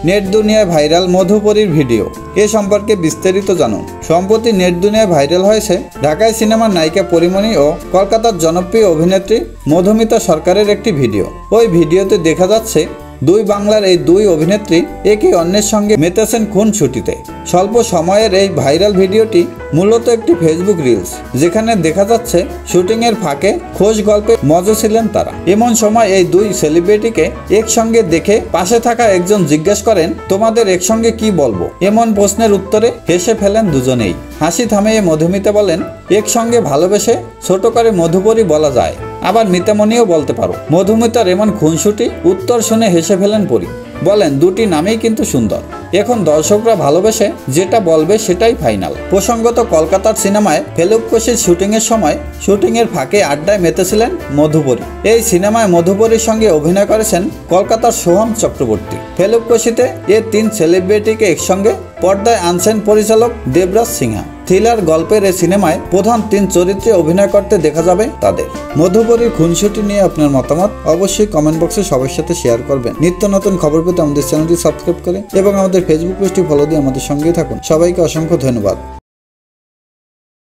Net দুনিয়ায় viral মধুপরীর video, এ সম্পর্কে বিস্তারিত জানুন। সম্প্রতি নেট দুনিয়ায় ভাইরাল হয়েছে ঢাকায় সিনেমার নায়িকা পরীমণি ও কলকাতার জনপ্রিয় অভিনেত্রী মধুমিতা সরকারের একটি ভিডিও। ওই ভিডিওতে দেখা যাচ্ছে দুই বাংলার এই দুই অভিনেত্রী একে অন্যের সঙ্গে মেতেছেন খুনসুটিতে। স্বল্প সময়ের এই ভাইরাল ভিডিওটি মূলত একটি ফেসবুক রিলস, যেখানে দেখা যাচ্ছে শুটিংয়ের ফাঁকে খোশ গল্পে মজা ছিলেন তারা। এমন সময় এই দুই সেলিব্রিটিকে একসঙ্গে দেখে পাশে থাকা একজন জিজ্ঞেস করেন, তোমাদের একসঙ্গে কি বলবো? এমন প্রশ্নের উত্তরে হেসে ফেলেন দুজনেই। হাসি থামিয়ে মধুমিতা বলেন, একসঙ্গে ভালোবেসে ছোট করে মধুপরী বলা যায়, আবার মিতামণিও বলতে পারো। মধুমিতার এমন খুনসুটি উত্তর শুনে হেসে ফেলেন পরী, বলেন দুটি নামেই কিন্তু সুন্দর, এখন দর্শকরা ভালোবেসে যেটা বলবে সেটাই ফাইনাল। প্রসঙ্গত কলকাতার সিনেমায় ফেলুককশির শুটিংয়ের সময় শুটিংয়ের ফাঁকে আড্ডায় মেতেছিলেন মধুপরী। এই সিনেমায় মধুপরীর সঙ্গে অভিনয় করেছেন কলকাতার সোহম চক্রবর্তী। ফেলুককশিতে এ তিন সেলিব্রিটিকে একসঙ্গে পর্দায় আনছেন পরিচালক দেবরাজ সিনহা। থ্রিলার গল্পের এই সিনেমায় প্রধান তিন চরিত্রে অভিনয় করতে দেখা যাবে তাদের। মধুপরীর খুনসুটি নিয়ে আপনার মতামত অবশ্যই কমেন্ট বক্সে সবার সাথে শেয়ার করবেন। নিত্য নতুন খবর পেতে আমাদের চ্যানেলটি সাবস্ক্রাইব করে এবং আমাদের ফেসবুক পেজটি ফলো দিয়ে আমাদের সঙ্গেই থাকুন। সবাইকে অসংখ্য ধন্যবাদ।